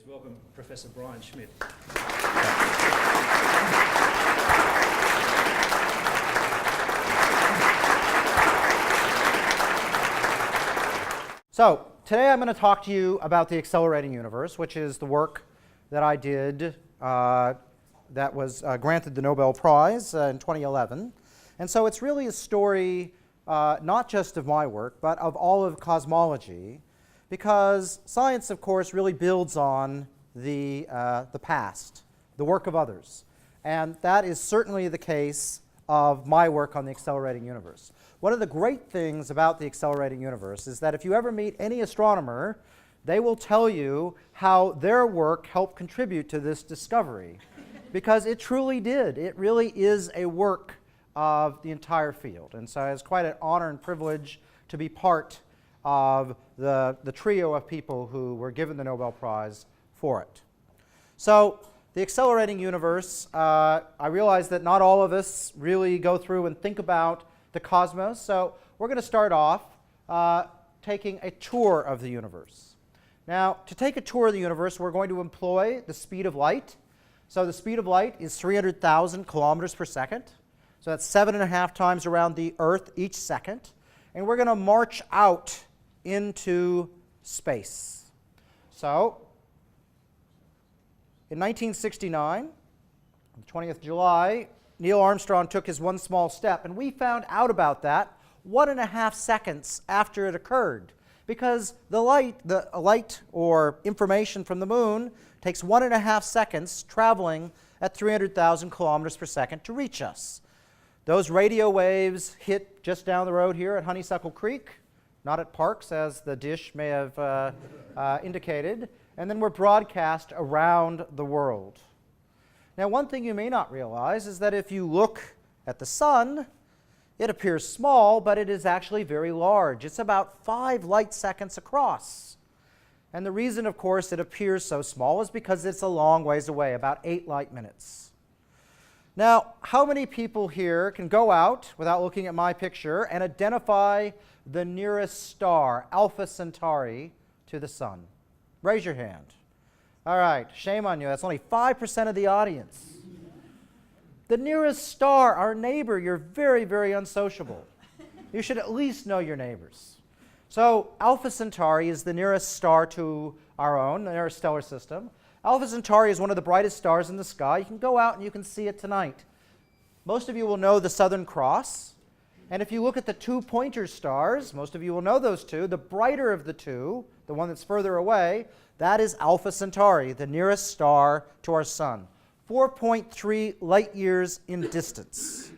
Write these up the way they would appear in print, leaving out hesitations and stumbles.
Please welcome Professor Brian Schmidt. So today I'm going to talk to you about the accelerating universe, which is the work that I did that was granted the Nobel Prize in 2011. And so it's really a story not just of my work, but of all of cosmology, because science, of course, really builds on the past, the work of others. And that is certainly the case of my work on the accelerating universe. One of the great things about the accelerating universe is that if you ever meet any astronomer, they will tell you how their work helped contribute to this discovery, because it truly did. It really is a work of the entire field. And so it's quite an honor and privilege to be part of the trio of people who were given the Nobel Prize for it. So the accelerating universe, I realize that not all of us really go through and think about the cosmos, so we're going to start off taking a tour of the universe. Now, to take a tour of the universe, we're going to employ the speed of light. So the speed of light is 300,000 kilometers per second. So that's 7.5 times around the Earth each second. And we're going to march out into space. So in 1969, on the 20th of July, Neil Armstrong took his one small step, and we found out about that 1.5 seconds after it occurred, because the light or information from the moon takes 1.5 seconds traveling at 300,000 kilometers per second to reach us. Those radio waves hit just down the road here at Honeysuckle Creek, not at Parks, as the dish may have indicated, and then were broadcast around the world. Now, one thing you may not realize is that if you look at the sun, it appears small, but it is actually very large. It's about 5 light seconds across. And the reason, of course, it appears so small is because it's a long ways away, about 8 light minutes. Now, how many people here can go out, without looking at my picture, and identify the nearest star, Alpha Centauri, to the sun? Raise your hand. All right, shame on you. That's only 5% of the audience. The nearest star, our neighbor, you're very, very unsociable. You should at least know your neighbors. So Alpha Centauri is the nearest star to our own, the nearest stellar system. Alpha Centauri is one of the brightest stars in the sky. You can go out and you can see it tonight. Most of you will know the Southern Cross. And if you look at the 2 pointer stars, most of you will know those two. The brighter of the two, the one that's further away, that is Alpha Centauri, the nearest star to our sun. 4.3 light years in distance.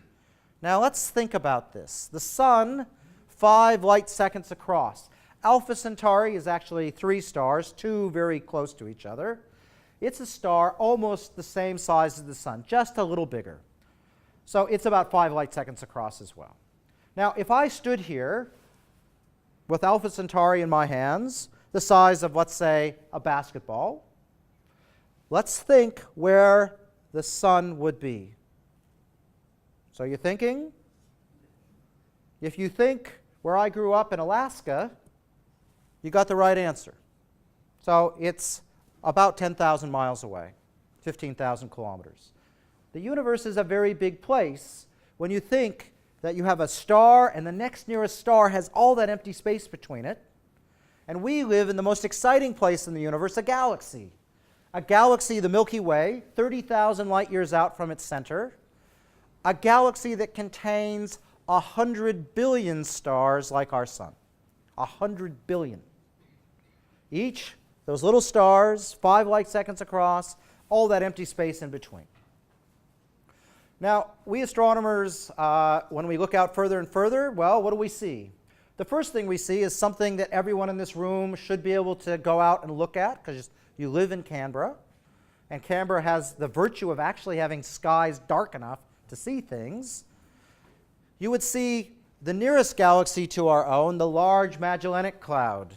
Now let's think about this. The sun, 5 light seconds across. Alpha Centauri is actually 3 stars, 2 very close to each other. It's a star almost the same size as the sun, just a little bigger. So it's about 5 light seconds across as well. Now, if I stood here with Alpha Centauri in my hands, the size of, let's say, a basketball, let's think where the sun would be. So you're thinking? If you think where I grew up in Alaska, you got the right answer. So it's about 10,000 miles away, 15,000 kilometers. The universe is a very big place when you think that you have a star and the next nearest star has all that empty space between it. And we live in the most exciting place in the universe, a galaxy. A galaxy, the Milky Way, 30,000 light years out from its center. A galaxy that contains 100 billion stars like our sun. 100 billion. Each, those little stars, 5 light seconds across, all that empty space in between. Now, we astronomers, when we look out further and further, well, what do we see? The first thing we see is something that everyone in this room should be able to go out and look at, because you live in Canberra, and Canberra has the virtue of actually having skies dark enough to see things. You would see the nearest galaxy to our own, the Large Magellanic Cloud.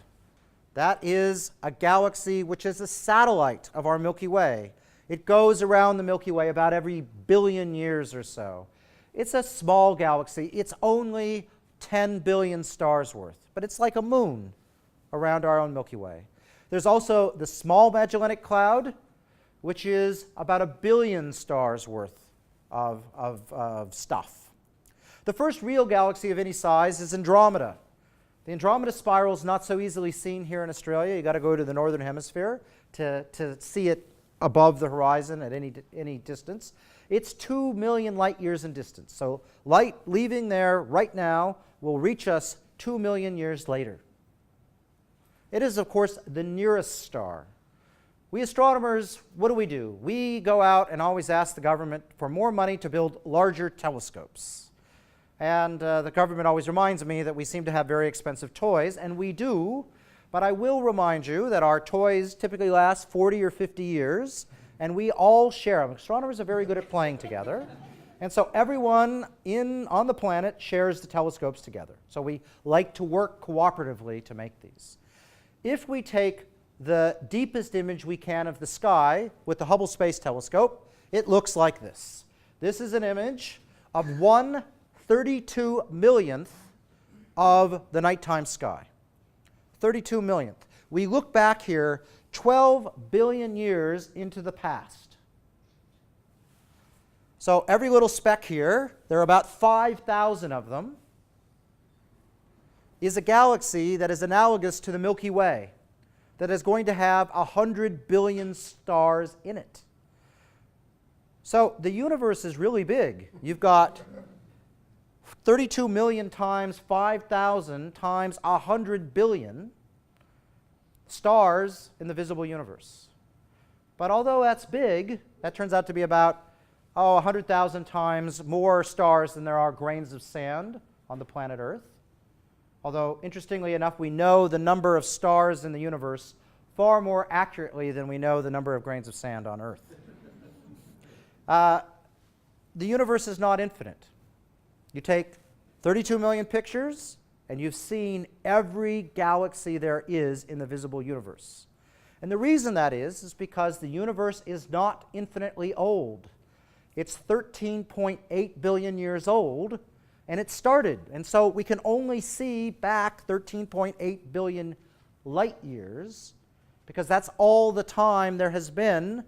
That is a galaxy which is a satellite of our Milky Way. It goes around the Milky Way about every billion years or so. It's a small galaxy. It's only 10 billion stars worth, but it's like a moon around our own Milky Way. There's also the Small Magellanic Cloud, which is about 1 billion stars worth of stuff. The first real galaxy of any size is Andromeda. The Andromeda spiral is not so easily seen here in Australia. You've got to go to the northern hemisphere to see it above the horizon at any distance. It's 2 million light years in distance. So light leaving there right now will reach us 2 million years later. It is, of course, the nearest star. We astronomers, what do? We go out and always ask the government for more money to build larger telescopes. And the government always reminds me that we seem to have very expensive toys, and we do. But I will remind you that our toys typically last 40 or 50 years, and we all share them. Astronomers are very good at playing together. And so everyone on the planet shares the telescopes together. So we like to work cooperatively to make these. If we take the deepest image we can of the sky with the Hubble Space Telescope, it looks like this. This is an image of 1/32 millionth of the nighttime sky. 32 millionth. We look back here 12 billion years into the past. So every little speck here, there are about 5,000 of them, is a galaxy that is analogous to the Milky Way, that is going to have 100 billion stars in it. So the universe is really big. You've got 32 million times 5,000 times 100 billion stars in the visible universe. But although that's big, that turns out to be about 100,000 times more stars than there are grains of sand on the planet Earth. Although, interestingly enough, we know the number of stars in the universe far more accurately than we know the number of grains of sand on Earth. The universe is not infinite. You take 32 million pictures, and you've seen every galaxy there is in the visible universe. And the reason that is because the universe is not infinitely old. It's 13.8 billion years old, and it started. And so we can only see back 13.8 billion light years, because that's all the time there has been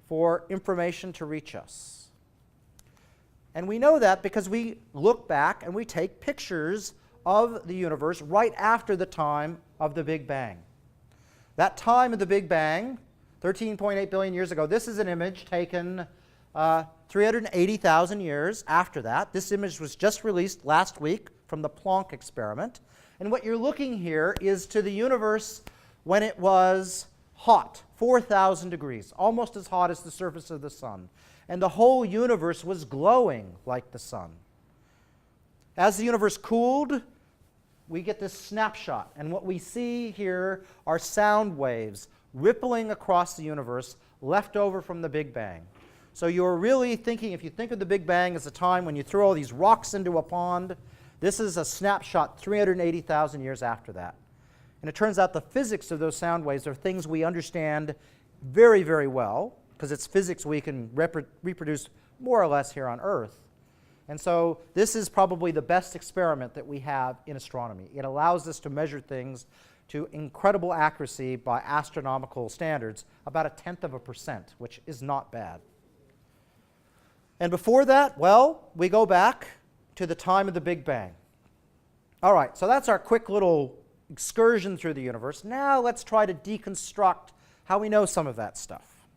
for information to reach us. And we know that because we look back and we take pictures of the universe right after the time of the Big Bang. That time of the Big Bang, 13.8 billion years ago, this is an image taken 380,000 years after that. This image was just released last week from the Planck experiment. And what you're looking here is to the universe when it was hot, 4,000 degrees, almost as hot as the surface of the sun. And the whole universe was glowing like the sun. As the universe cooled, we get this snapshot. And what we see here are sound waves rippling across the universe left over from the Big Bang. So you're really thinking, if you think of the Big Bang as a time when you throw all these rocks into a pond, this is a snapshot 380,000 years after that. And it turns out the physics of those sound waves are things we understand very, very well, because it's physics we can reproduce more or less here on Earth. And so this is probably the best experiment that we have in astronomy. It allows us to measure things to incredible accuracy by astronomical standards, about 0.1%, which is not bad. And before that, well, we go back to the time of the Big Bang. All right, so that's our quick little excursion through the universe. Now let's try to deconstruct how we know some of that stuff.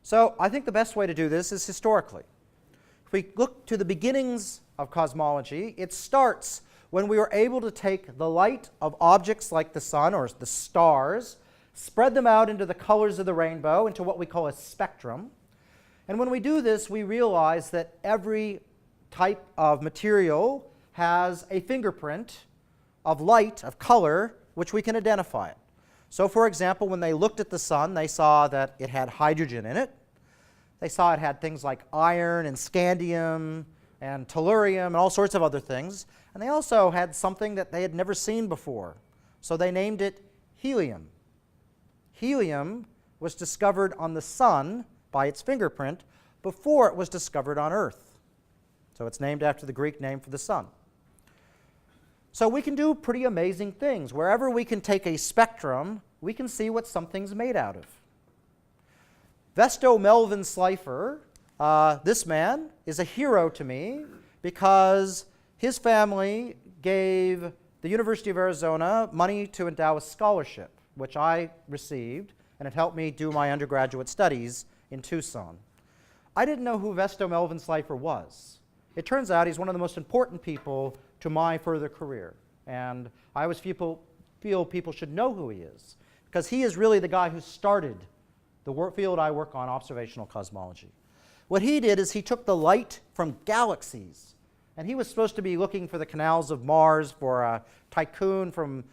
So I think the best way to do this is historically. If we look to the beginnings of cosmology, it starts when we were able to take the light of objects like the sun or the stars, spread them out into the colors of the rainbow, into what we call a spectrum. And when we do this, we realize that every type of material has a fingerprint of light, of color, which we can identify it. So for example, when they looked at the sun, they saw that it had hydrogen in it. They saw it had things like iron and scandium and tellurium and all sorts of other things. And they also had something that they had never seen before. So they named it helium. Helium was discovered on the sun by its fingerprint before it was discovered on Earth. So it's named after the Greek name for the sun. So we can do pretty amazing things. Wherever we can take a spectrum, we can see what something's made out of. Vesto Melvin Slifer, this man, is a hero to me because his family gave the University of Arizona money to endow a scholarship, which I received, and it helped me do my undergraduate studies in Tucson. I didn't know who Vesto Melvin Slifer was. It turns out he's one of the most important people to my further career, and I always feel people should know who he is, because he is really the guy who started the field I work on, observational cosmology. What he did is he took the light from galaxies, and he was supposed to be looking for the canals of Mars for a tycoon from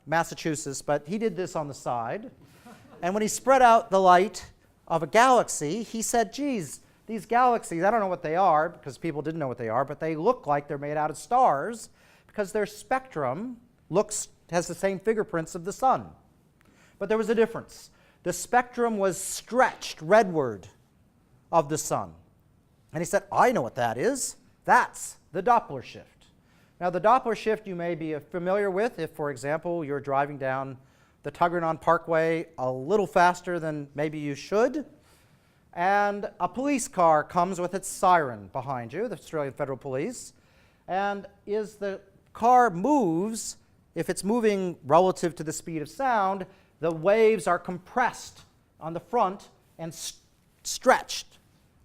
Massachusetts, but he did this on the side. And when he spread out the light of a galaxy, he said, geez, these galaxies, I don't know what they are, because people didn't know what they are, but they look like they're made out of stars because their spectrum has the same fingerprints of the sun. But there was a difference. The spectrum was stretched redward of the sun. And he said, I know what that is. That's the Doppler shift. Now, the Doppler shift you may be familiar with if, for example, you're driving down the Tuggeranong Parkway a little faster than maybe you should, and a police car comes with its siren behind you, the Australian Federal Police, and as the car moves, if it's moving relative to the speed of sound, the waves are compressed on the front and stretched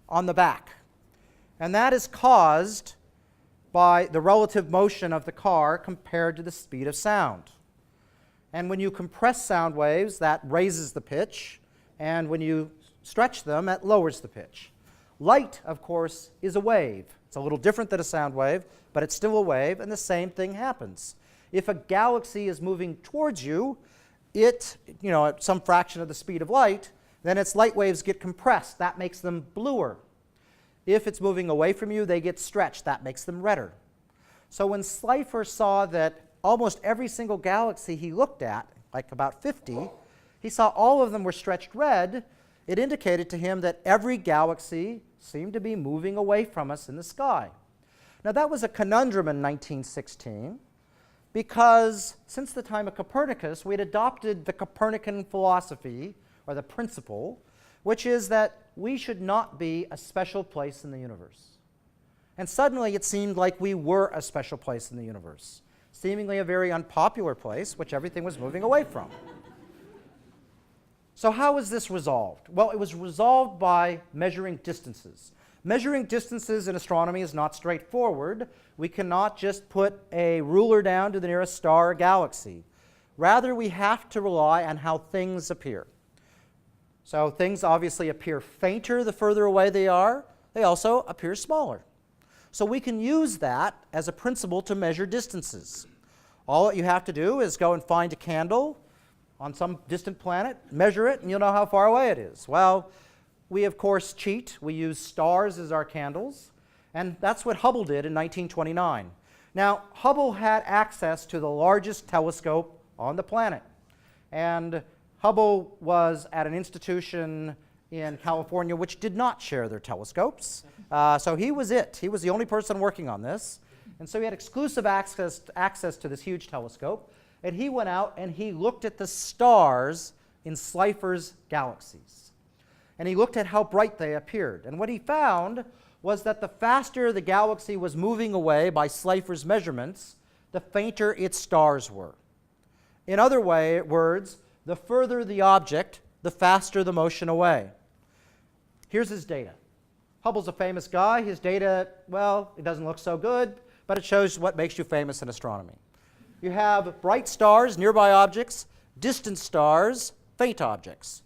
on the back. And that is caused by the relative motion of the car compared to the speed of sound. And when you compress sound waves, that raises the pitch, and when you stretch them, that lowers the pitch. Light, of course, is a wave. It's a little different than a sound wave, but it's still a wave, and the same thing happens. If a galaxy is moving towards you, at some fraction of the speed of light, then its light waves get compressed. That makes them bluer. If it's moving away from you, they get stretched. That makes them redder. So when Slifer saw that almost every single galaxy he looked at, like about 50, he saw all of them were stretched red, it indicated to him that every galaxy seemed to be moving away from us in the sky. Now, that was a conundrum in 1916, because since the time of Copernicus, we had adopted the Copernican philosophy, or the principle, which is that we should not be a special place in the universe. And suddenly it seemed like we were a special place in the universe, seemingly a very unpopular place, which everything was moving away from. So how was this resolved? Well, it was resolved by measuring distances. Measuring distances in astronomy is not straightforward. We cannot just put a ruler down to the nearest star or galaxy. Rather, we have to rely on how things appear. So things obviously appear fainter the further away they are. They also appear smaller. So we can use that as a principle to measure distances. All you have to do is go and find a candle on some distant planet, measure it, and you'll know how far away it is. Well, we of course cheat. We use stars as our candles, and that's what Hubble did in 1929. Now, Hubble had access to the largest telescope on the planet, and Hubble was at an institution in California which did not share their telescopes. So he was it. He was the only person working on this. And so he had exclusive access to this huge telescope. And he went out and he looked at the stars in Slifer's galaxies. And he looked at how bright they appeared. And what he found was that the faster the galaxy was moving away by Slifer's measurements, the fainter its stars were. In other words, the further the object, the faster the motion away. Here's his data. Hubble's a famous guy. His data, well, it doesn't look so good, but it shows what makes you famous in astronomy. You have bright stars, nearby objects, distant stars, faint objects.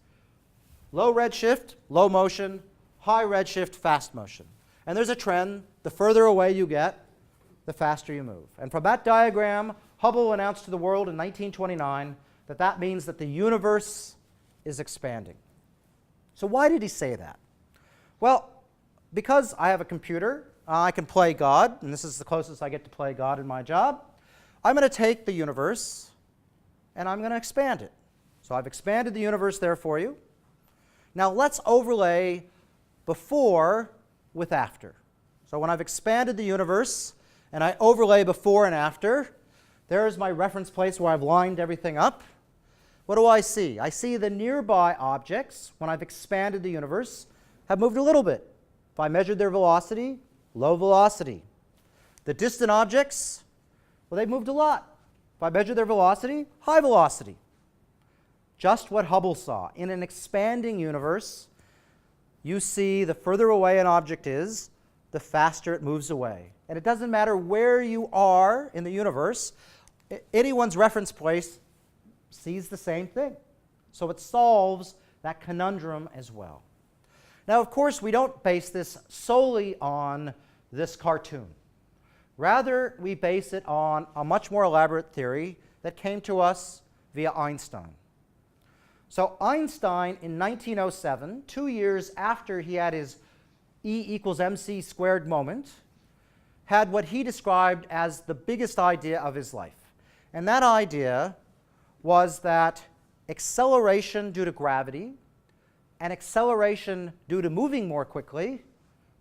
Low redshift, low motion, high redshift, fast motion. And there's a trend. The further away you get, the faster you move. And from that diagram, Hubble announced to the world in 1929 that that means that the universe is expanding. So why did he say that? Well, because I have a computer, I can play God, and this is the closest I get to play God in my job. I'm going to take the universe, and I'm going to expand it. So I've expanded the universe there for you. Now let's overlay before with after. So when I've expanded the universe, and I overlay before and after, there's my reference place where I've lined everything up. what do I see? I see the nearby objects, when I've expanded the universe, have moved a little bit. If I measured their velocity, low velocity. The distant objects, well, they've moved a lot. If I measure their velocity, high velocity. Just what Hubble saw. In an expanding universe, you see the further away an object is, the faster it moves away. And it doesn't matter where you are in the universe, anyone's reference place sees the same thing. So it solves that conundrum as well. Now, of course, we don't base this solely on this cartoon. Rather, we base it on a much more elaborate theory that came to us via Einstein. So Einstein, in 1907, 2 years after he had his E equals mc squared moment, had what he described as the biggest idea of his life. And that idea was that acceleration due to gravity and acceleration due to moving more quickly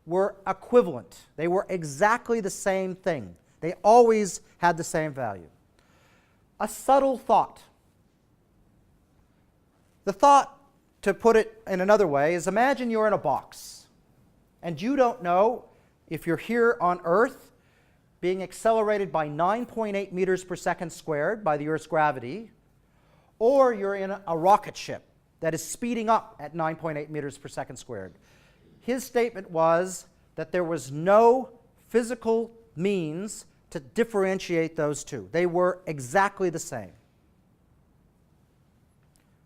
were equivalent. They were exactly the same thing. They always had the same value. A subtle thought. The thought, to put it in another way, is imagine you're in a box and you don't know if you're here on Earth being accelerated by 9.8 meters per second squared by the Earth's gravity, or you're in a rocket ship that is speeding up at 9.8 meters per second squared. His statement was that there was no physical means to differentiate those two. They were exactly the same.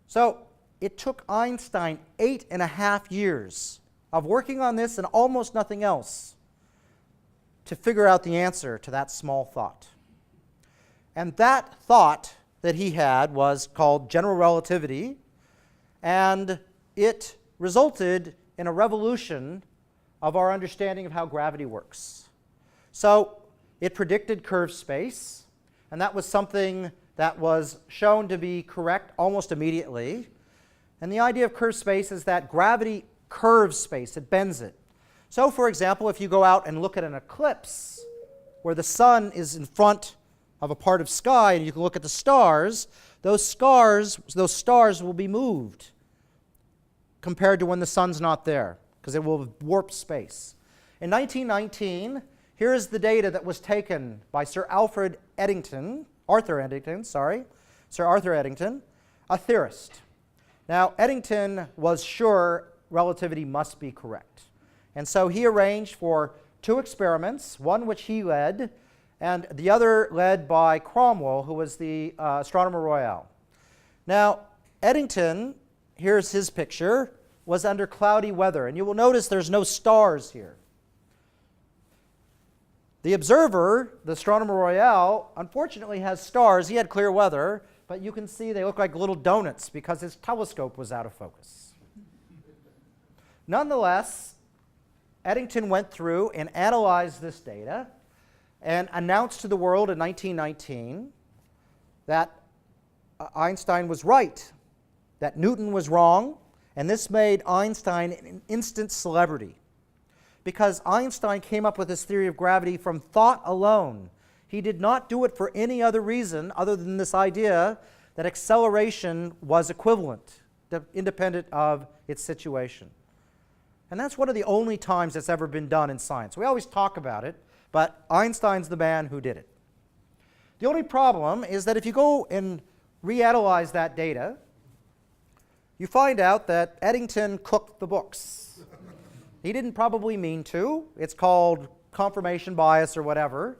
So it took Einstein 8.5 years of working on this and almost nothing else to figure out the answer to that small thought. And that thought that he had was called general relativity, and it resulted in a revolution of our understanding of how gravity works. So it predicted curved space, and that was something that was shown to be correct almost immediately. And the idea of curved space is that gravity curves space, it bends it. So, for example, if you go out and look at an eclipse where the sun is in front of a part of sky and you can look at the stars, those stars will be moved compared to when the sun's not there, because it will warp space. In 1919, here is the data that was taken by Sir Arthur Eddington, a theorist. Now, Eddington was sure relativity must be correct. And so he arranged for 2 experiments, one which he led, and the other led by Cromwell, who was the astronomer royal. Now, Eddington, here's his picture, was under cloudy weather. And you will notice there's no stars here. The observer, the astronomer royal, unfortunately has stars. He had clear weather, but you can see they look like little donuts because his telescope was out of focus. Nonetheless, Eddington went through and analyzed this data and announced to the world in 1919 that Einstein was right, that Newton was wrong, and this made Einstein an instant celebrity because Einstein came up with his theory of gravity from thought alone. He did not do it for any other reason other than this idea that acceleration was equivalent, independent of its situation. And that's one of the only times it's ever been done in science. We always talk about it, but Einstein's the man who did it. The only problem is that if you go and reanalyze that data, you find out that Eddington cooked the books. He didn't probably mean to. It's called confirmation bias or whatever.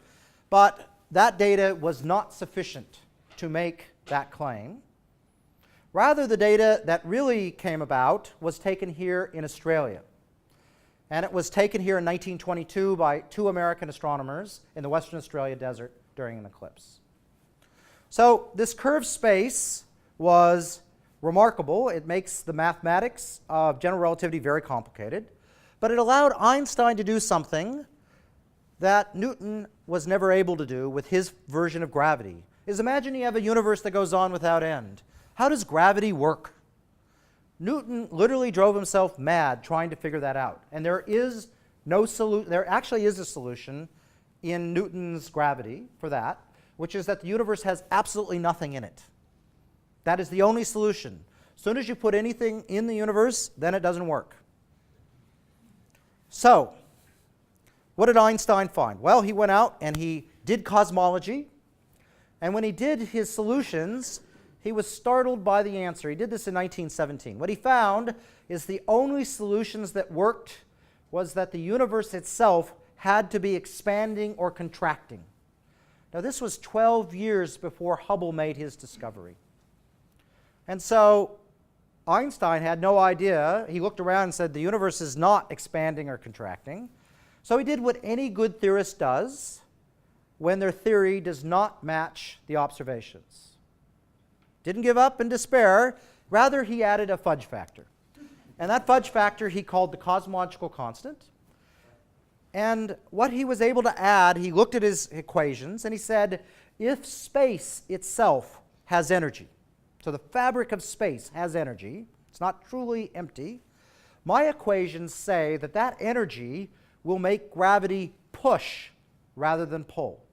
But that data was not sufficient to make that claim. Rather, the data that really came about was taken here in Australia. And it was taken here in 1922 by 2 American astronomers in the Western Australia desert during an eclipse. So this curved space was remarkable. It makes the mathematics of general relativity very complicated. But it allowed Einstein to do something that Newton was never able to do with his version of gravity. Is imagine you have a universe that goes on without end. How does gravity work? Newton literally drove himself mad trying to figure that out. And there is no solution. There actually is a solution in Newton's gravity for that, which is that the universe has absolutely nothing in it. That is the only solution. As soon as you put anything in the universe, then it doesn't work. So, what did Einstein find? Well, he went out and he did cosmology. And when he did his solutions, he was startled by the answer. He did this in 1917. What he found is the only solutions that worked was that the universe itself had to be expanding or contracting. Now, this was 12 years before Hubble made his discovery. And so Einstein had no idea. He looked around and said, the universe is not expanding or contracting. So he did what any good theorist does when their theory does not match the observations. Didn't give up in despair. Rather, he added a fudge factor. And that fudge factor he called the cosmological constant. And what he was able to add, he looked at his equations and he said, if space itself has energy, so the fabric of space has energy, it's not truly empty, my equations say that that energy will make gravity push rather than pull.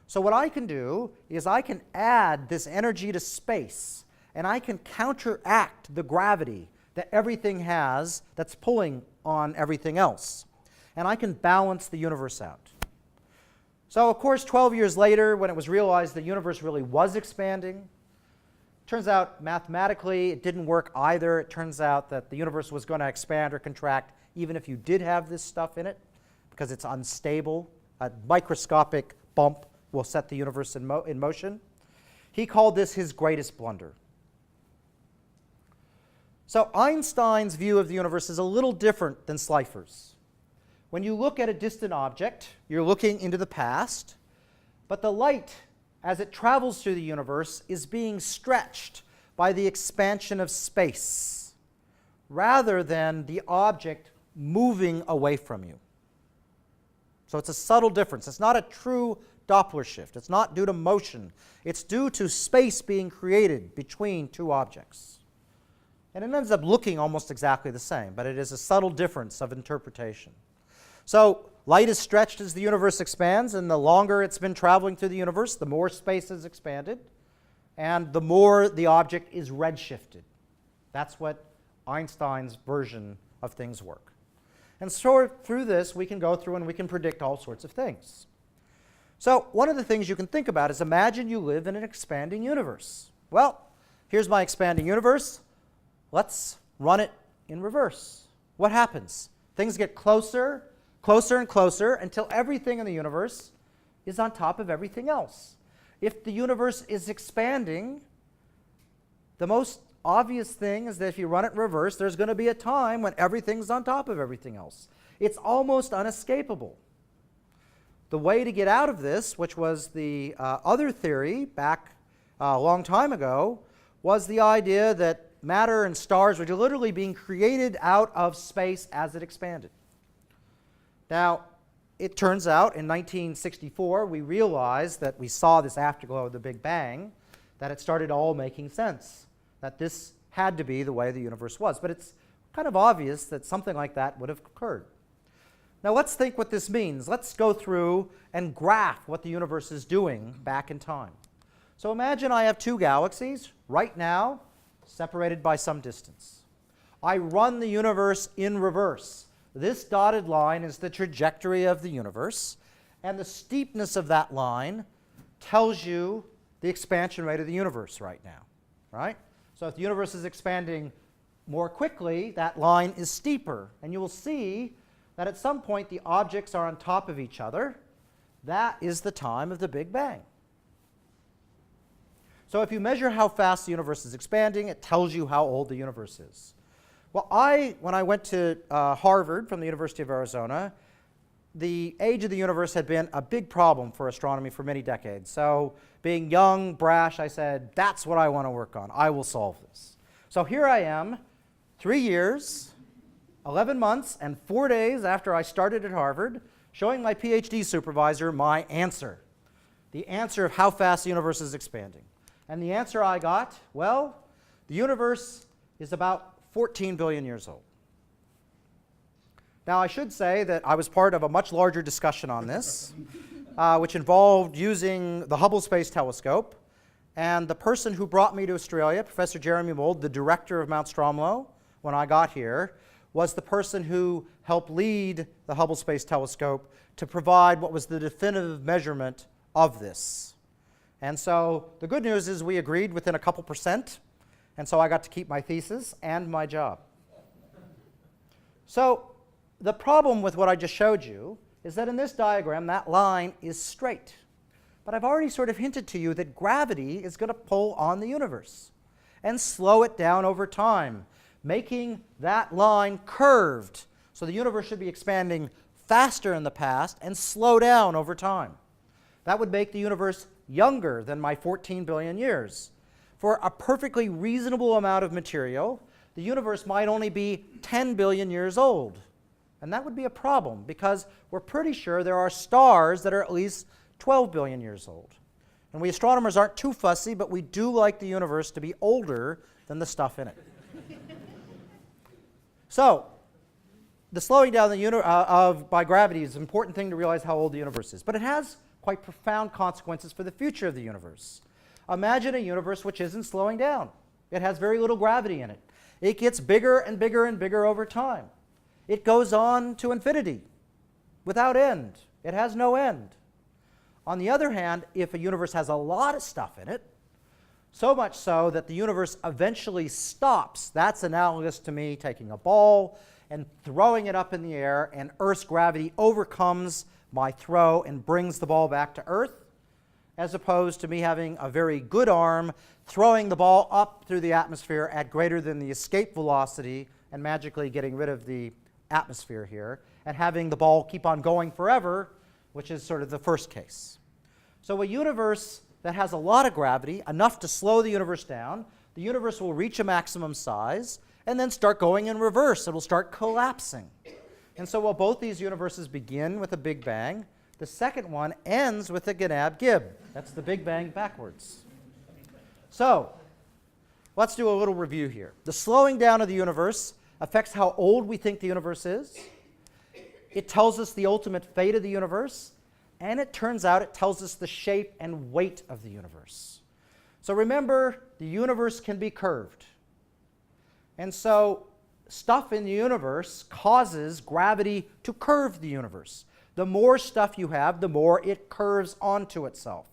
So what I can do is I can add this energy to space, and I can counteract the gravity that everything has that's pulling on everything else. And I can balance the universe out. So, of course, 12 years later, when it was realized the universe really was expanding, turns out mathematically it didn't work either. It turns out that the universe was going to expand or contract even if you did have this stuff in it, because it's unstable. A microscopic bump will set the universe in motion. He called this his greatest blunder. So Einstein's view of the universe is a little different than Slipher's. When you look at a distant object, you're looking into the past, but the light, as it travels through the universe, is being stretched by the expansion of space, rather than the object moving away from you. So it's a subtle difference. It's not a true Doppler shift. It's not due to motion. It's due to space being created between two objects. And it ends up looking almost exactly the same, but it is a subtle difference of interpretation. So light is stretched as the universe expands, and the longer it's been traveling through the universe, the more space is expanded, and the more the object is redshifted. That's what Einstein's version of things work. And so through this, we can go through and we can predict all sorts of things. So one of the things you can think about is imagine you live in an expanding universe. Well, here's my expanding universe. Let's run it in reverse. What happens? Things get closer, closer and closer until everything in the universe is on top of everything else. If the universe is expanding, the most obvious thing is that if you run it in reverse, there's going to be a time when everything's on top of everything else. It's almost unescapable. The way to get out of this, which was the other theory back a long time ago, was the idea that matter and stars were literally being created out of space as it expanded. Now, it turns out in 1964, we realized that we saw this afterglow of the Big Bang, that it started all making sense, that this had to be the way the universe was. But it's kind of obvious that something like that would have occurred. Now let's think what this means. Let's go through and graph what the universe is doing back in time. So imagine I have two galaxies right now, separated by some distance. I run the universe in reverse. This dotted line is the trajectory of the universe, and the steepness of that line tells you the expansion rate of the universe right now, right? So if the universe is expanding more quickly, that line is steeper, and you will see that at some point the objects are on top of each other. That is the time of the Big Bang. So if you measure how fast the universe is expanding, it tells you how old the universe is. Well, when I went to Harvard from the University of Arizona, the age of the universe had been a big problem for astronomy for many decades. So being young, brash, I said, that's what I want to work on. I will solve this. So here I am, 3 years, 11 months, and 4 days after I started at Harvard, showing my PhD supervisor my answer, the answer of how fast the universe is expanding. And the answer I got, well, the universe is about 14 billion years old. Now, I should say that I was part of a much larger discussion on this, which involved using the Hubble Space Telescope. And the person who brought me to Australia, Professor Jeremy Mould, the director of Mount Stromlo, when I got here, was the person who helped lead the Hubble Space Telescope to provide what was the definitive measurement of this. And so the good news is we agreed within a couple percent, and so I got to keep my thesis and my job. So the problem with what I just showed you is that in this diagram, that line is straight. But I've already sort of hinted to you that gravity is going to pull on the universe and slow it down over time, making that line curved. So the universe should be expanding faster in the past and slow down over time. That would make the universe younger than my 14 billion years. For a perfectly reasonable amount of material, the universe might only be 10 billion years old. And that would be a problem because we're pretty sure there are stars that are at least 12 billion years old. And we astronomers aren't too fussy, but we do like the universe to be older than the stuff in it. So, the slowing down by gravity is an important thing to realize how old the universe is. But it has quite profound consequences for the future of the universe. Imagine a universe which isn't slowing down. It has very little gravity in it. It gets bigger and bigger and bigger over time. It goes on to infinity without end. It has no end. On the other hand, if a universe has a lot of stuff in it, so much so that the universe eventually stops, that's analogous to me taking a ball and throwing it up in the air, and Earth's gravity overcomes my throw and brings the ball back to Earth, as opposed to me having a very good arm, throwing the ball up through the atmosphere at greater than the escape velocity and magically getting rid of the atmosphere here, and having the ball keep on going forever, which is sort of the first case. So a universe that has a lot of gravity, enough to slow the universe down, the universe will reach a maximum size and then start going in reverse. It will start collapsing. And so while both these universes begin with a Big Bang, the second one ends with a Gnab-Gib. That's the Big Bang backwards. So let's do a little review here. The slowing down of the universe affects how old we think the universe is. It tells us the ultimate fate of the universe. And it turns out it tells us the shape and weight of the universe. So remember, the universe can be curved. And so stuff in the universe causes gravity to curve the universe. The more stuff you have, the more it curves onto itself.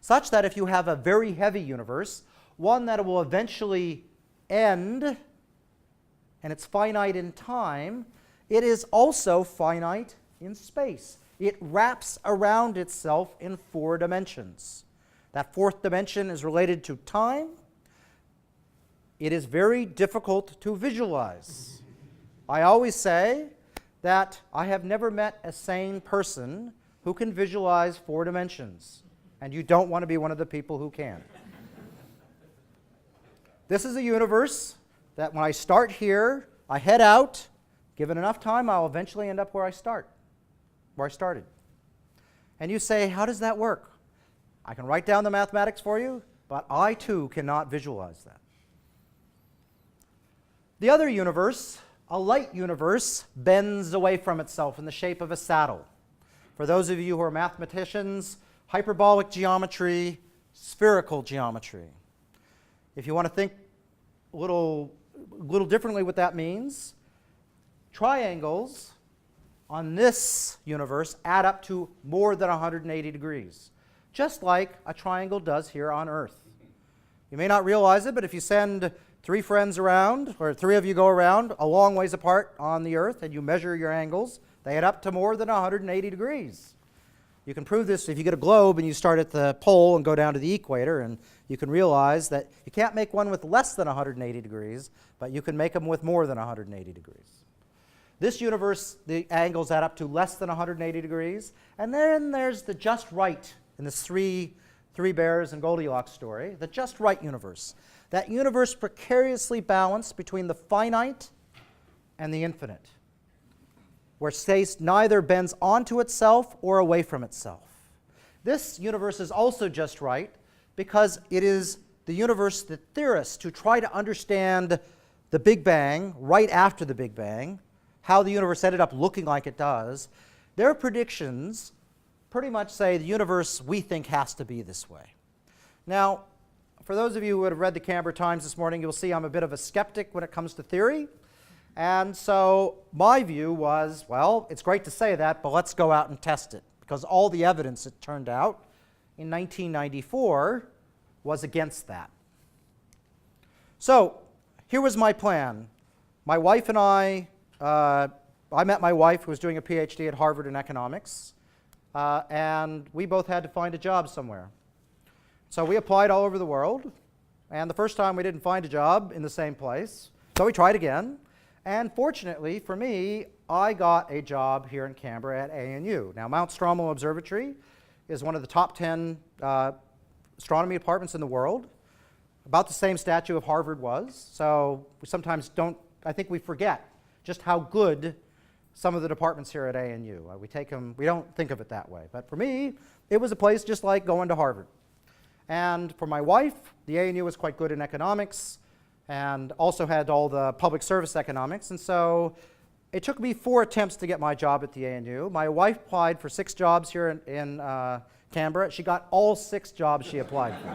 Such that if you have a very heavy universe, one that will eventually end, and it's finite in time, it is also finite in space. It wraps around itself in 4 dimensions. That 4th dimension is related to time. It is very difficult to visualize. I always say that I have never met a sane person who can visualize 4 dimensions, and you don't want to be one of the people who can. This is a universe that when I start here, I head out. Given enough time, I'll eventually end up where I started. And you say, how does that work? I can write down the mathematics for you, but I too cannot visualize that. The other universe, a light universe, bends away from itself in the shape of a saddle. For those of you who are mathematicians, hyperbolic geometry, spherical geometry. If you want to think a little differently what that means, triangles on this universe add up to more than 180 degrees, just like a triangle does here on Earth. You may not realize it, but if you send 3 friends around, or 3 of you go around a long ways apart on the Earth and you measure your angles, they add up to more than 180 degrees. You can prove this if you get a globe and you start at the pole and go down to the equator, and you can realize that you can't make one with less than 180 degrees, but you can make them with more than 180 degrees. This universe, the angles add up to less than 180 degrees. And then there's the just right in this three bears and Goldilocks story, the just right universe. That universe precariously balanced between the finite and the infinite, where space neither bends onto itself or away from itself. This universe is also just right because it is the universe that theorists who try to understand the Big Bang right after the Big Bang, how the universe ended up looking like it does, their predictions pretty much say the universe we think has to be this way. Now, for those of you who would have read the Canberra Times this morning, you'll see I'm a bit of a skeptic when it comes to theory. And so my view was, well, it's great to say that, but let's go out and test it. Because all the evidence, it turned out, in 1994 was against that. So here was my plan. My wife and I met my wife who was doing a PhD at Harvard in economics, and we both had to find a job somewhere. So we applied all over the world, and the first time we didn't find a job in the same place, so we tried again. And fortunately for me, I got a job here in Canberra at ANU. Now, Mount Stromlo Observatory is one of the top 10 astronomy departments in the world, about the same stature of Harvard was. So we sometimes don't, I think we forget just how good some of the departments here at ANU. We don't think of it that way. But for me, it was a place just like going to Harvard. And for my wife, the ANU was quite good in economics and also had all the public service economics. And so it took me 4 attempts to get my job at the ANU. My wife applied for 6 jobs here in Canberra. She got all 6 jobs she applied for.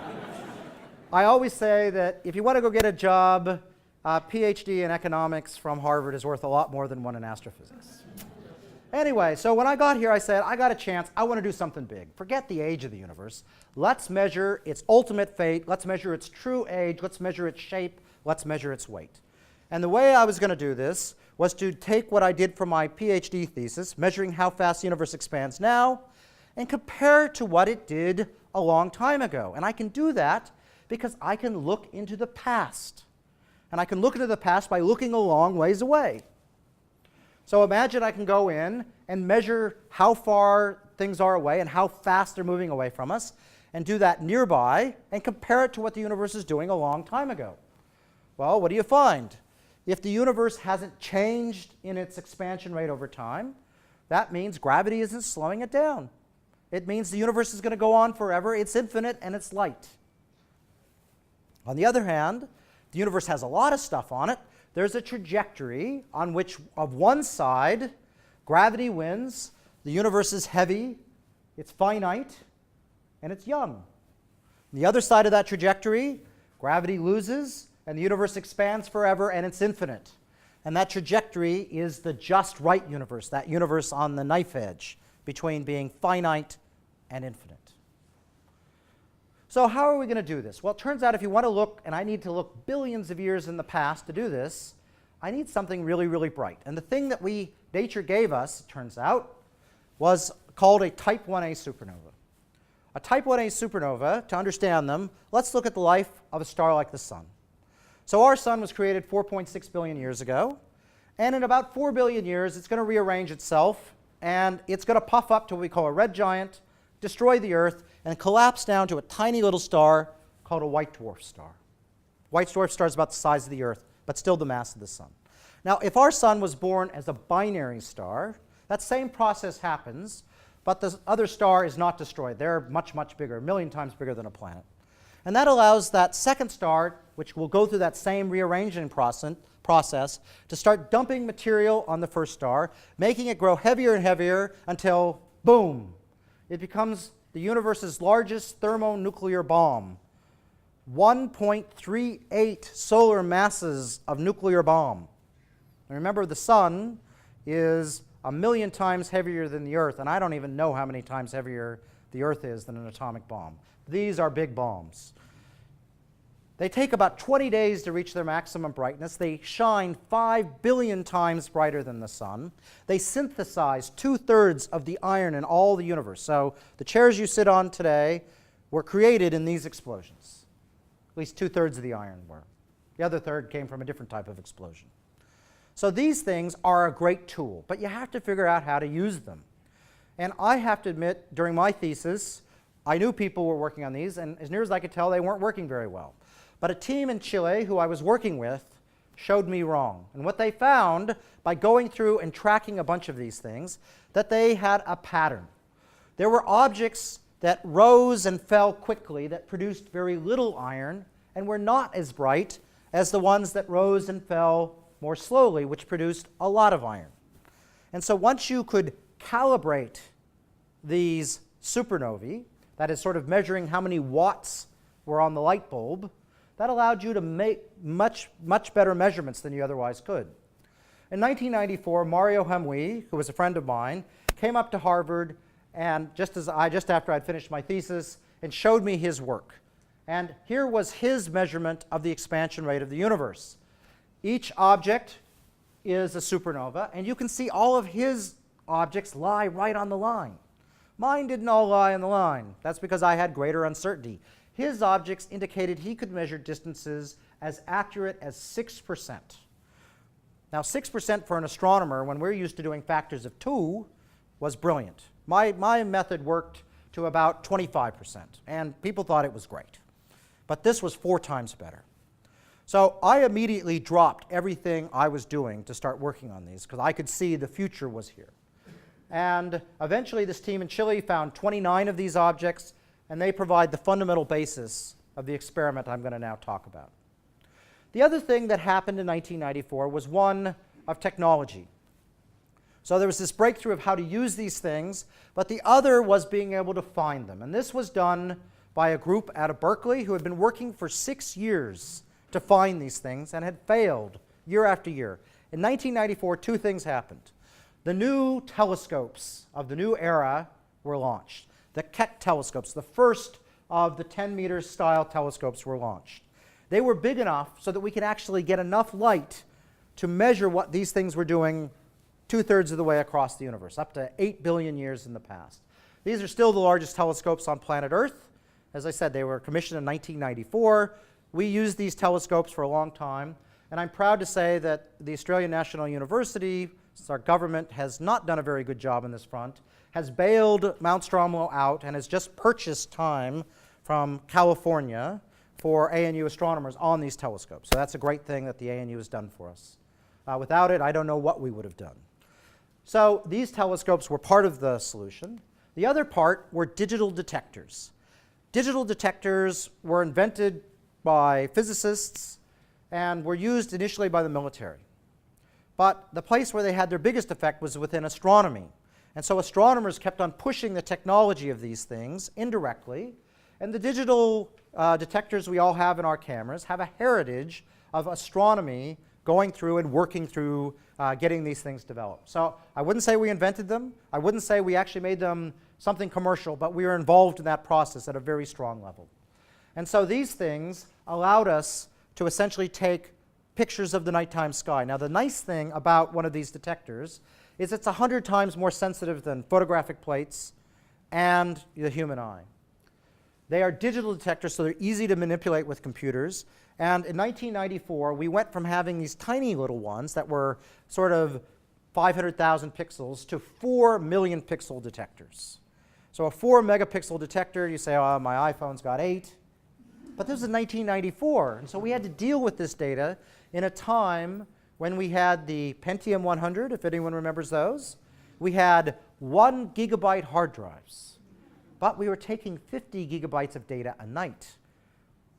I always say that if you want to go get a job, a PhD in economics from Harvard is worth a lot more than one in astrophysics. Anyway, so when I got here, I said, I got a chance. I want to do something big. Forget the age of the universe. Let's measure its ultimate fate. Let's measure its true age. Let's measure its shape. Let's measure its weight. And the way I was going to do this was to take what I did for my PhD thesis, measuring how fast the universe expands now, and compare it to what it did a long time ago. And I can do that because I can look into the past. And I can look into the past by looking a long ways away. So imagine I can go in and measure how far things are away and how fast they're moving away from us, and do that nearby and compare it to what the universe is doing a long time ago. Well, what do you find? If the universe hasn't changed in its expansion rate over time, that means gravity isn't slowing it down. It means the universe is going to go on forever. It's infinite and it's light. On the other hand, the universe has a lot of stuff on it. There's a trajectory on which, of one side, gravity wins, the universe is heavy, it's finite, and it's young. On the other side of that trajectory, gravity loses, and the universe expands forever, and it's infinite. And that trajectory is the just right universe, that universe on the knife edge between being finite and infinite. So how are we going to do this? Well, it turns out if you want to look, and I need to look billions of years in the past to do this, I need something really, really bright. And the thing that nature gave us, it turns out, was called a type 1a supernova. A type 1a supernova, to understand them, let's look at the life of a star like the Sun. So our Sun was created 4.6 billion years ago, and in about 4 billion years, it's going to rearrange itself, and it's going to puff up to what we call a red giant, destroy the Earth, and collapse down to a tiny little star called a white dwarf star. White dwarf star is about the size of the Earth, but still the mass of the Sun. Now, if our Sun was born as a binary star, that same process happens, but the other star is not destroyed. They're much, much bigger, a million times bigger than a planet. And that allows that second star, which will go through that same rearranging process, to start dumping material on the first star, making it grow heavier and heavier until, boom, it becomes the universe's largest thermonuclear bomb. 1.38 solar masses of nuclear bomb. And remember, the Sun is 1,000,000 times heavier than the Earth, and I don't even know how many times heavier the Earth is than an atomic bomb. These are big bombs. They take about 20 days to reach their maximum brightness. They shine 5 billion times brighter than the Sun. They synthesize 2/3 of the iron in all the universe. So the chairs you sit on today were created in these explosions. At least 2/3 of the iron were. The other third came from a different type of explosion. So these things are a great tool, but you have to figure out how to use them. And I have to admit, during my thesis, I knew people were working on these, and as near as I could tell, they weren't working very well. But a team in Chile who I was working with showed me wrong. And what they found, by going through and tracking a bunch of these things, that they had a pattern. There were objects that rose and fell quickly that produced very little iron and were not as bright as the ones that rose and fell more slowly, which produced a lot of iron. And so once you could calibrate these supernovae, that is sort of measuring how many watts were on the light bulb, that allowed you to make much better measurements than you otherwise could. In 1994, Mario Hamwi, who was a friend of mine, came up to Harvard and just after I'd finished my thesis, and showed me his work. And here was his measurement of the expansion rate of the universe. Each object is a supernova, and you can see all of his objects lie right on the line. Mine didn't all lie on the line. That's because I had greater uncertainty. His objects indicated he could measure distances as accurate as 6%. Now, 6% for an astronomer, when we're used to doing factors of 2, was brilliant. My method worked to about 25%, and people thought it was great. But this was 4 times better. So I immediately dropped everything I was doing to start working on these, because I could see the future was here. And eventually this team in Chile found 29 of these objects, and they provide the fundamental basis of the experiment I'm going to now talk about. The other thing that happened in 1994 was one of technology. So there was this breakthrough of how to use these things, but the other was being able to find them. And this was done by a group out of Berkeley who had been working for 6 years to find these things and had failed year after year. In 1994, 2 things happened. The new telescopes of the new era were launched. The Keck telescopes, the first of the 10-meter style telescopes, were launched. They were big enough so that we could actually get enough light to measure what these things were doing 2/3 of the way across the universe, up to 8 billion years in the past. These are still the largest telescopes on planet Earth. As I said, they were commissioned in 1994. We used these telescopes for a long time, and I'm proud to say that the Australian National University, since our government has not done a very good job on this front, has bailed Mount Stromlo out and has just purchased time from California for ANU astronomers on these telescopes. So that's a great thing that the ANU has done for us. Without it, I don't know what we would have done. So these telescopes were part of the solution. The other part were digital detectors. Digital detectors were invented by physicists and were used initially by the military. But the place where they had their biggest effect was within astronomy. And so astronomers kept on pushing the technology of these things indirectly. And the digital detectors we all have in our cameras have a heritage of astronomy going through and working through getting these things developed. So I wouldn't say we invented them. I wouldn't say we actually made them something commercial, but we were involved in that process at a very strong level. And so these things allowed us to essentially take pictures of the nighttime sky. Now, the nice thing about one of these detectors is it's 100 times more sensitive than photographic plates and the human eye. They are digital detectors, so they're easy to manipulate with computers. And in 1994, we went from having these tiny little ones that were sort of 500,000 pixels to 4 million pixel detectors. So a 4 megapixel detector, you say, oh, my iPhone's got 8. But this was in 1994, and so we had to deal with this data in a time when we had the Pentium 100, if anyone remembers those. We had 1 gigabyte hard drives, but we were taking 50 gigabytes of data a night.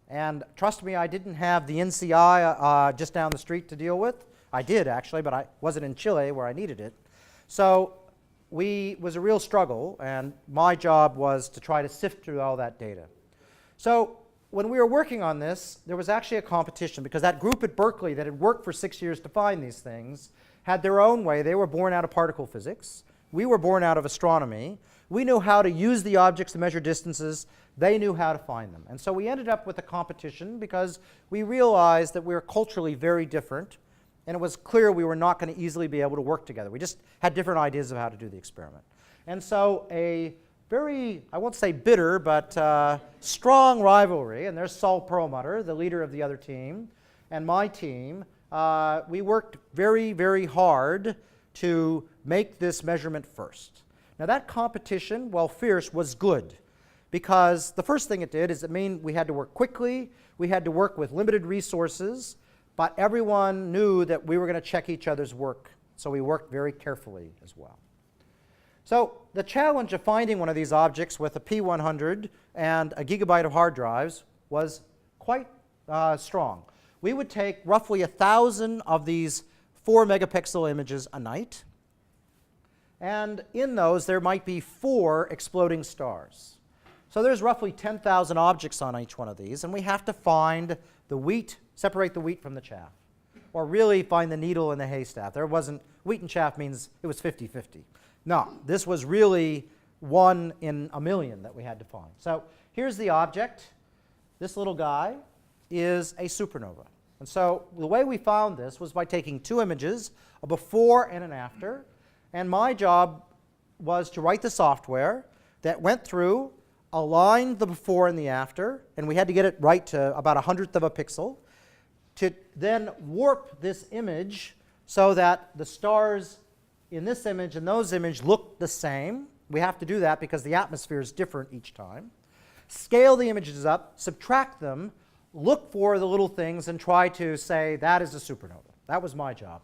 And trust me, I didn't have the NCI just down the street to deal with. I did, actually, but I wasn't in Chile where I needed it. So it was a real struggle, and my job was to try to sift through all that data. So when we were working on this, there was actually a competition, because that group at Berkeley that had worked for 6 years to find these things had their own way. They were born out of particle physics. We were born out of astronomy. We knew how to use the objects to measure distances. They knew how to find them. And so we ended up with a competition because we realized that we were culturally very different, and it was clear we were not going to easily be able to work together. We just had different ideas of how to do the experiment. And so a very, I won't say bitter, but strong rivalry, and there's Saul Perlmutter, the leader of the other team, and my team. We worked very, very hard to make this measurement first. Now that competition, while fierce, was good, because the first thing it did is it meant we had to work quickly, we had to work with limited resources, but everyone knew that we were going to check each other's work, so we worked very carefully as well. So the challenge of finding one of these objects with a P100 and a gigabyte of hard drives was quite strong. We would take roughly 1,000 of these 4 megapixel images a night, and in those there might be 4 exploding stars. So there's roughly 10,000 objects on each one of these, and we have to find the wheat, separate the wheat from the chaff, or really find the needle in the haystack. There wasn't, wheat and chaff means it was 50-50. No, this was really 1 in a million that we had to find. So here's the object. This little guy is a supernova. And so the way we found this was by taking 2 images, a before and an after. And my job was to write the software that went through, aligned the before and the after, and we had to get it right to about 1/100th of a pixel, to then warp this image so that the stars in this image and those images look the same. We have to do that because the atmosphere is different each time. Scale the images up, subtract them, look for the little things, and try to say that is a supernova. That was my job.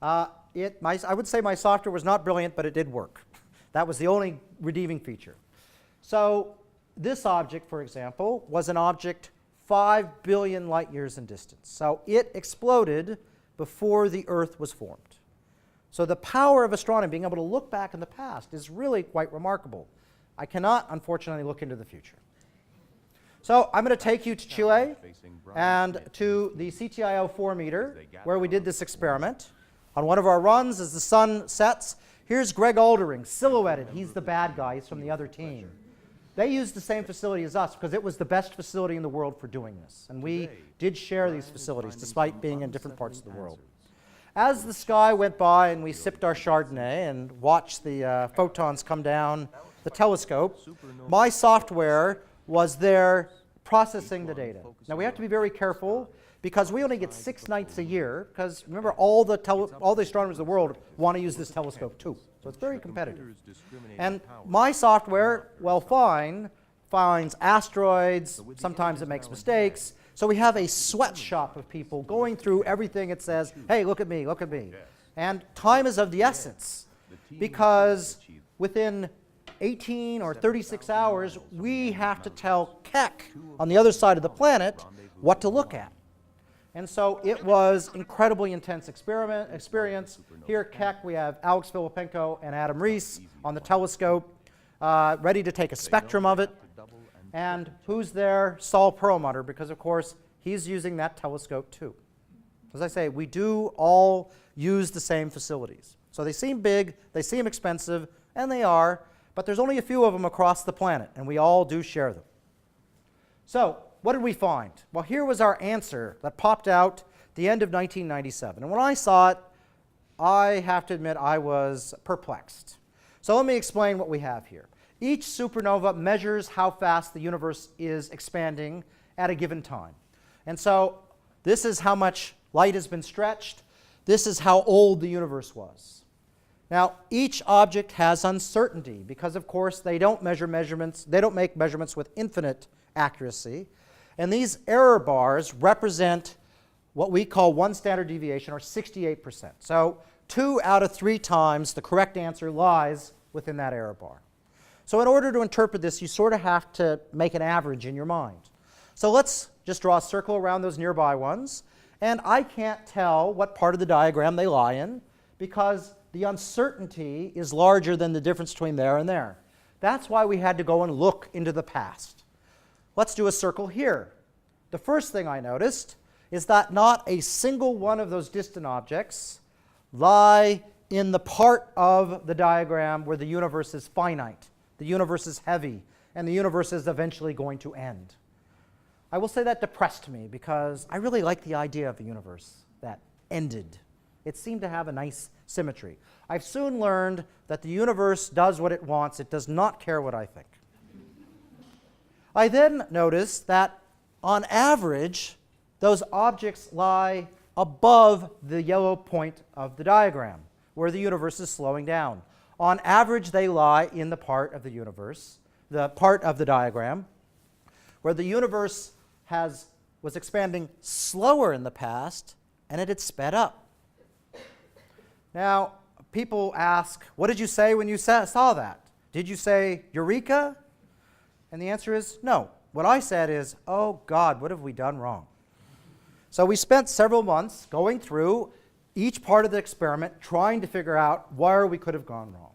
I would say my software was not brilliant, but it did work. That was the only redeeming feature. So this object, for example, was an object 5 billion light years in distance. So it exploded before the Earth was formed. So the power of astronomy, being able to look back in the past, is really quite remarkable. I cannot, unfortunately, look into the future. So I'm going to take you to Chile and to the CTIO 4 meter, where we did this experiment. On one of our runs, as the sun sets, here's Greg Aldering, silhouetted. He's the bad guy. He's from the other team. They used the same facility as us because it was the best facility in the world for doing this. And we did share these facilities despite being in different parts of the world. As the sky went by and we sipped our Chardonnay and watched the photons come down the telescope, my software was there processing the data. Now we have to be very careful because we only get 6 nights a year, because remember all the astronomers in the world want to use this telescope too. So it's very competitive. And my software, well, finds asteroids, sometimes it makes mistakes. So we have a sweatshop of people going through everything. It says, hey, look at me, look at me. And time is of the essence, because within 18 or 36 hours, we have to tell Keck on the other side of the planet what to look at. And so it was incredibly intense experience. Here, Keck, we have Alex Filipenko and Adam Rees on the telescope, ready to take a spectrum of it. And who's there? Saul Perlmutter, because of course he's using that telescope too. As I say, we do all use the same facilities. So they seem big, they seem expensive, and they are, but there's only a few of them across the planet, and we all do share them. So what did we find? Well, here was our answer that popped out at the end of 1997. And when I saw it, I have to admit I was perplexed. So let me explain what we have here. Each supernova measures how fast the universe is expanding at a given time. And so this is how much light has been stretched. This is how old the universe was. Now, each object has uncertainty because, of course, they don't make measurements with infinite accuracy. And these error bars represent what we call 1 standard deviation, or 68%. So 2 out of 3 times the correct answer lies within that error bar. So in order to interpret this, you sort of have to make an average in your mind. So let's just draw a circle around those nearby ones. And I can't tell what part of the diagram they lie in because the uncertainty is larger than the difference between there and there. That's why we had to go and look into the past. Let's do a circle here. The first thing I noticed is that not a single one of those distant objects lie in the part of the diagram where the universe is finite, the universe is heavy, and the universe is eventually going to end. I will say that depressed me because I really like the idea of a universe that ended. It seemed to have a nice symmetry. I've soon learned that the universe does what it wants. It does not care what I think. I then noticed that on average, those objects lie above the yellow point of the diagram, where the universe is slowing down. On average, they lie in the part of the universe, the part of the diagram, where the universe was expanding slower in the past, and it had sped up. Now, people ask, what did you say when you saw that? Did you say, Eureka? And the answer is no. What I said is, oh God, what have we done wrong? So we spent several months going through each part of the experiment, trying to figure out where we could have gone wrong.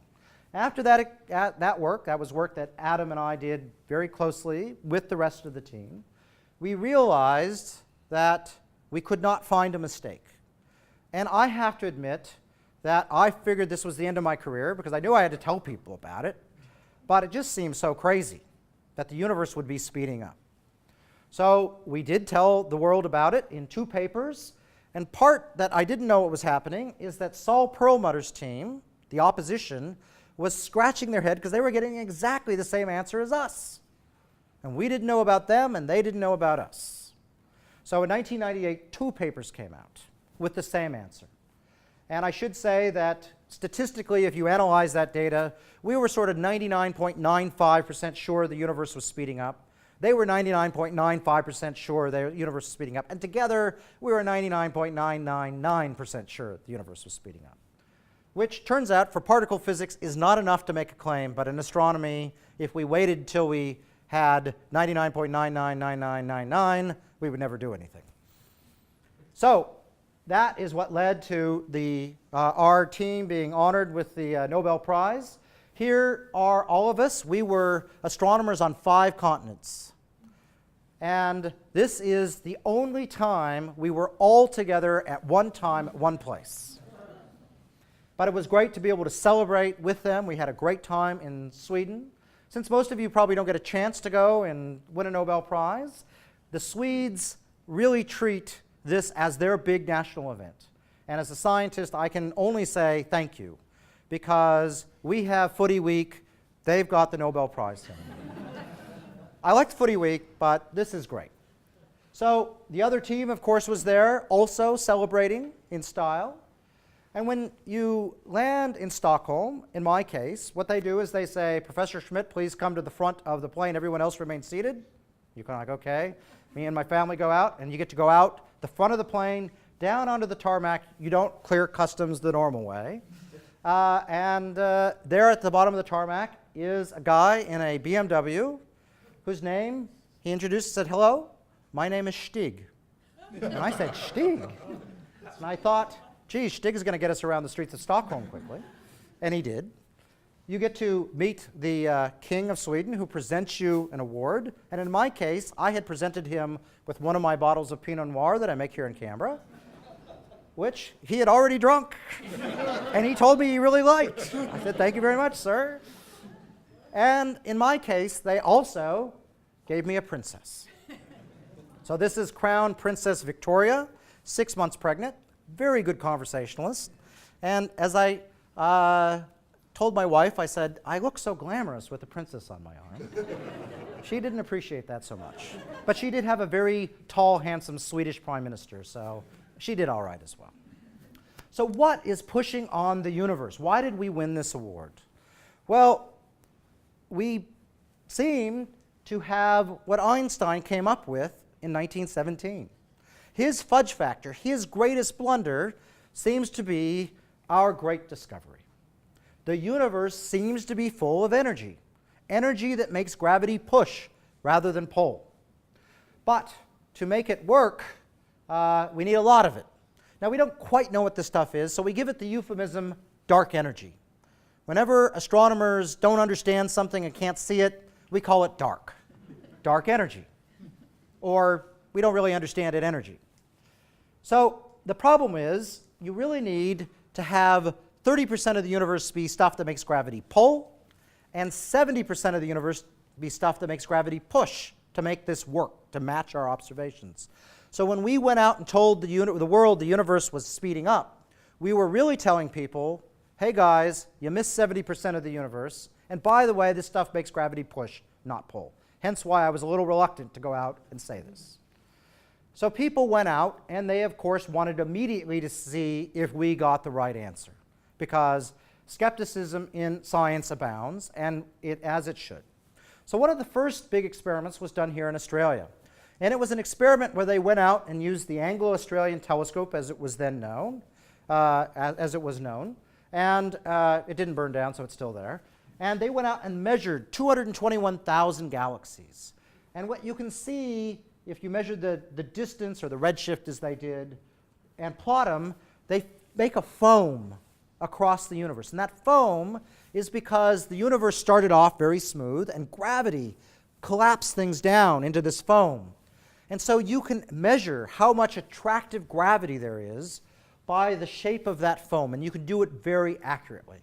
After that work, that was work that Adam and I did very closely with the rest of the team, we realized that we could not find a mistake. And I have to admit that I figured this was the end of my career because I knew I had to tell people about it, but it just seemed so crazy that the universe would be speeding up. So we did tell the world about it in 2 papers, and part that I didn't know what was happening is that Saul Perlmutter's team, the opposition, was scratching their head because they were getting exactly the same answer as us. And we didn't know about them, and they didn't know about us. So in 1998, 2 papers came out with the same answer. And I should say that statistically, if you analyze that data, we were sort of 99.95% sure the universe was speeding up. They were 99.95% sure the universe was speeding up. And together, we were 99.999% sure the universe was speeding up. Which turns out, for particle physics, is not enough to make a claim. But in astronomy, if we waited till we had 99.999999, we would never do anything. So that is what led to our team being honored with the Nobel Prize. Here are all of us. We were astronomers on 5 continents. And this is the only time we were all together at one time at one place. But it was great to be able to celebrate with them. We had a great time in Sweden. Since most of you probably don't get a chance to go and win a Nobel Prize, the Swedes really treat this as their big national event. And as a scientist, I can only say thank you, because we have Footy Week, they've got the Nobel Prize ceremony. I liked Footy Week, but this is great. So the other team, of course, was there, also celebrating in style. And when you land in Stockholm, in my case, what they do is they say, Professor Schmidt, please come to the front of the plane. Everyone else remain seated. You're kind of like, okay. Me and my family go out, and you get to go out the front of the plane, down onto the tarmac. You don't clear customs the normal way. There at the bottom of the tarmac is a guy in a BMW whose name he introduced and said, hello, my name is Stig. And I said, Stig? And I thought, geez, Stig is going to get us around the streets of Stockholm quickly. And he did. You get to meet the King of Sweden, who presents you an award. And in my case, I had presented him with one of my bottles of Pinot Noir that I make here in Canberra, which he had already drunk. And he told me he really liked. I said, thank you very much, sir. And in my case, they also gave me a princess. So this is Crown Princess Victoria, 6 months pregnant, very good conversationalist. And as I told my wife, I said, I look so glamorous with a princess on my arm. She didn't appreciate that so much. But she did have a very tall, handsome Swedish prime minister, so she did all right as well. So what is pushing on the universe? Why did we win this award? Well, we seem to have what Einstein came up with in 1917. His fudge factor, his greatest blunder, seems to be our great discovery. The universe seems to be full of energy, energy that makes gravity push rather than pull. But to make it work, we need a lot of it. Now, we don't quite know what this stuff is, so we give it the euphemism dark energy. Whenever astronomers don't understand something and can't see it, we call it dark. Dark energy. Or we don't really understand it energy. So the problem is you really need to have 30% of the universe be stuff that makes gravity pull, and 70% of the universe be stuff that makes gravity push to make this work, to match our observations. So when we went out and told the world the universe was speeding up, we were really telling people, hey guys, you missed 70% of the universe, and by the way, this stuff makes gravity push, not pull. Hence why I was a little reluctant to go out and say this. So people went out, and they, of course, wanted immediately to see if we got the right answer, because skepticism in science abounds, and as it should. So one of the first big experiments was done here in Australia. And it was an experiment where they went out and used the Anglo-Australian telescope as it was then known, and it didn't burn down, so it's still there. And they went out and measured 221,000 galaxies. And what you can see, if you measure the distance or the redshift as they did, and plot them, they make a foam across the universe. And that foam is because the universe started off very smooth and gravity collapsed things down into this foam. And so you can measure how much attractive gravity there is by the shape of that foam, and you can do it very accurately.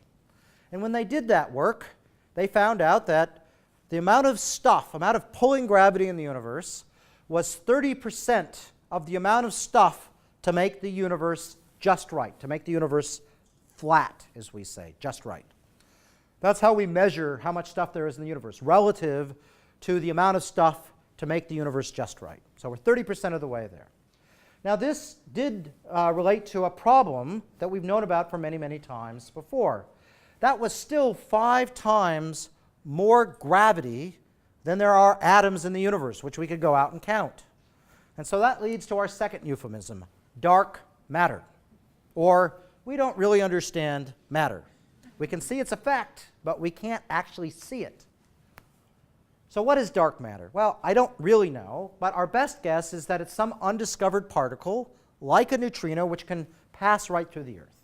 And when they did that work, they found out that the amount of pulling gravity in the universe was 30% of the amount of stuff to make the universe just right, to make the universe flat, as we say, just right. That's how we measure how much stuff there is in the universe, relative to the amount of stuff to make the universe just right. So we're 30% of the way there. Now this did relate to a problem that we've known about for many, many times before. That was still 5 times more gravity than there are atoms in the universe, which we could go out and count. And so that leads to our second euphemism, dark matter, or we don't really understand matter. We can see its effect, but we can't actually see it. So what is dark matter? Well, I don't really know, but our best guess is that it's some undiscovered particle, like a neutrino, which can pass right through the Earth.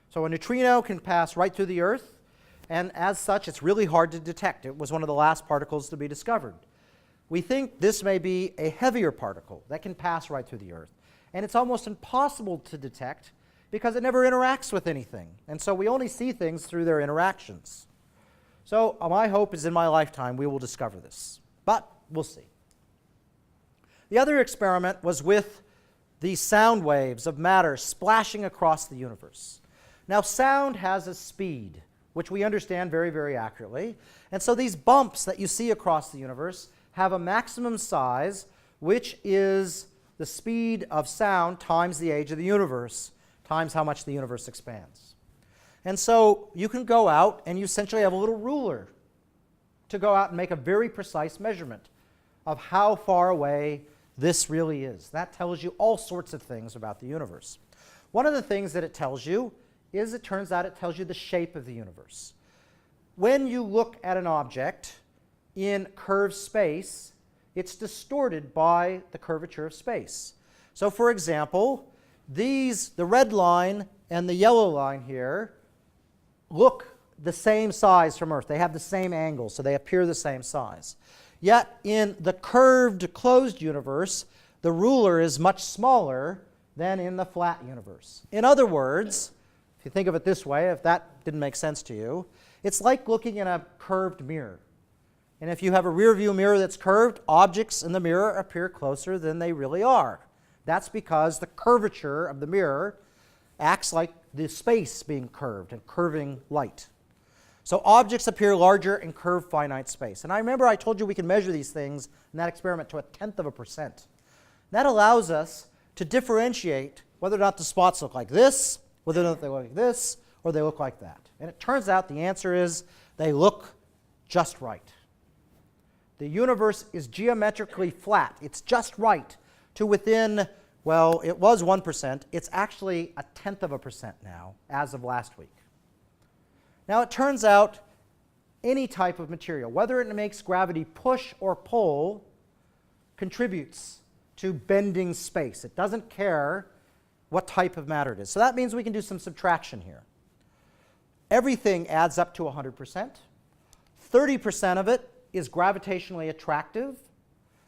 So a neutrino can pass right through the Earth, and as such, it's really hard to detect. It was one of the last particles to be discovered. We think this may be a heavier particle that can pass right through the Earth. And it's almost impossible to detect because it never interacts with anything. And so we only see things through their interactions. So my hope is in my lifetime we will discover this. But we'll see. The other experiment was with the sound waves of matter splashing across the universe. Now sound has a speed, which we understand very, very accurately. And so these bumps that you see across the universe have a maximum size, which is the speed of sound times the age of the universe, times how much the universe expands. And so you can go out and you essentially have a little ruler to go out and make a very precise measurement of how far away this really is. That tells you all sorts of things about the universe. One of the things that it tells you is, it turns out, it tells you the shape of the universe. When you look at an object in curved space, it's distorted by the curvature of space. So for example, the red line and the yellow line here look the same size from Earth. They have the same angle, so they appear the same size. Yet in the curved, closed universe, the ruler is much smaller than in the flat universe. In other words, if you think of it this way, if that didn't make sense to you, it's like looking in a curved mirror. And if you have a rear view mirror that's curved, objects in the mirror appear closer than they really are. That's because the curvature of the mirror acts like the space being curved and curving light. So objects appear larger in curved finite space. And I remember I told you we can measure these things in that experiment to 0.1%. That allows us to differentiate whether or not the spots look like this, whether or not they look like this, or they look like that. And it turns out the answer is they look just right. The universe is geometrically flat. It's just right to within, well, it was 1%. It's actually 0.1% now, as of last week. Now, it turns out any type of material, whether it makes gravity push or pull, contributes to bending space. It doesn't care what type of matter it is. So that means we can do some subtraction here. Everything adds up to 100%. 30% of it is gravitationally attractive,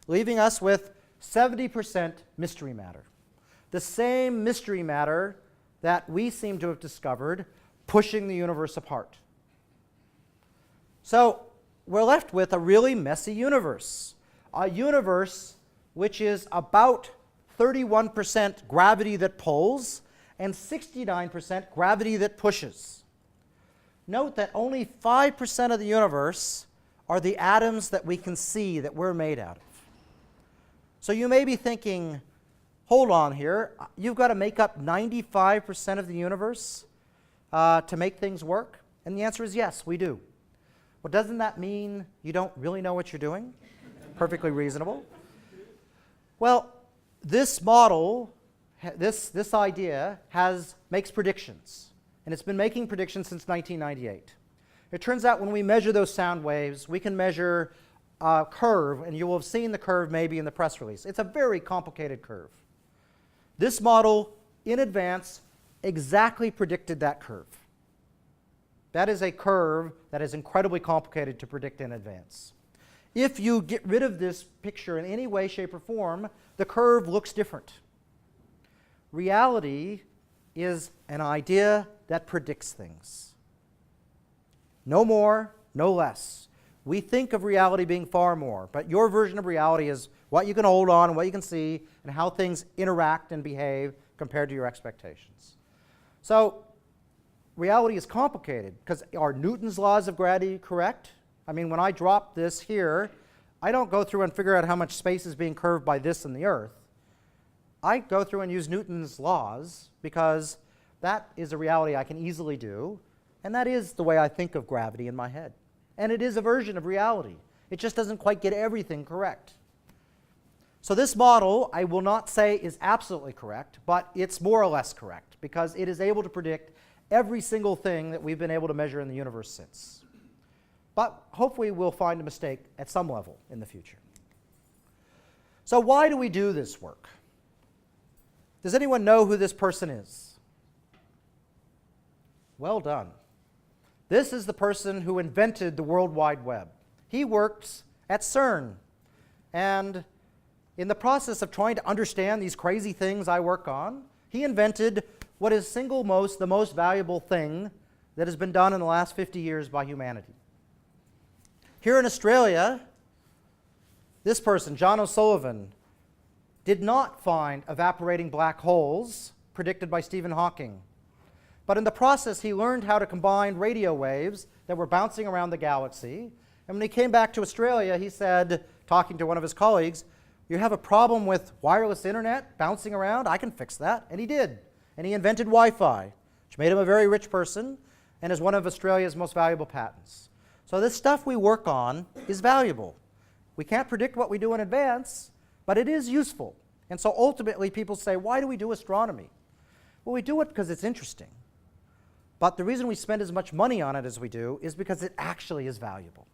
leaving us with 70% mystery matter. The same mystery matter that we seem to have discovered pushing the universe apart. So we're left with a really messy universe. A universe which is about 31% gravity that pulls and 69% gravity that pushes. Note that only 5% of the universe are the atoms that we can see that we're made out of. So you may be thinking, hold on here, you've got to make up 95% of the universe to make things work? And the answer is yes, we do. Well, doesn't that mean you don't really know what you're doing? Perfectly reasonable. Well, this model, this idea makes predictions. And it's been making predictions since 1998. It turns out when we measure those sound waves, we can measure a curve, and you will have seen the curve maybe in the press release. It's a very complicated curve. This model, in advance, exactly predicted that curve. That is a curve that is incredibly complicated to predict in advance. If you get rid of this picture in any way, shape, or form, the curve looks different. Reality is an idea that predicts things. No more, no less. We think of reality being far more, but your version of reality is what you can hold on, what you can see, and how things interact and behave compared to your expectations. So reality is complicated because are Newton's laws of gravity correct? I mean, when I drop this here, I don't go through and figure out how much space is being curved by this and the Earth. I go through and use Newton's laws because that is a reality I can easily do, and that is the way I think of gravity in my head. And it is a version of reality. It just doesn't quite get everything correct. So this model, I will not say is absolutely correct, but it's more or less correct because it is able to predict every single thing that we've been able to measure in the universe since. But hopefully we'll find a mistake at some level in the future. So why do we do this work? Does anyone know who this person is? Well done. This is the person who invented the World Wide Web. He works at CERN. And in the process of trying to understand these crazy things I work on, he invented what is the most valuable thing that has been done in the last 50 years by humanity. Here in Australia, this person, John O'Sullivan, did not find evaporating black holes predicted by Stephen Hawking. But in the process, he learned how to combine radio waves that were bouncing around the galaxy. And when he came back to Australia, he said, talking to one of his colleagues, "You have a problem with wireless internet bouncing around? I can fix that." And he did. And he invented Wi-Fi, which made him a very rich person and is one of Australia's most valuable patents. So this stuff we work on is valuable. We can't predict what we do in advance, but it is useful. And so ultimately people say, why do we do astronomy? Well, we do it because it's interesting. But the reason we spend as much money on it as we do is because it actually is valuable.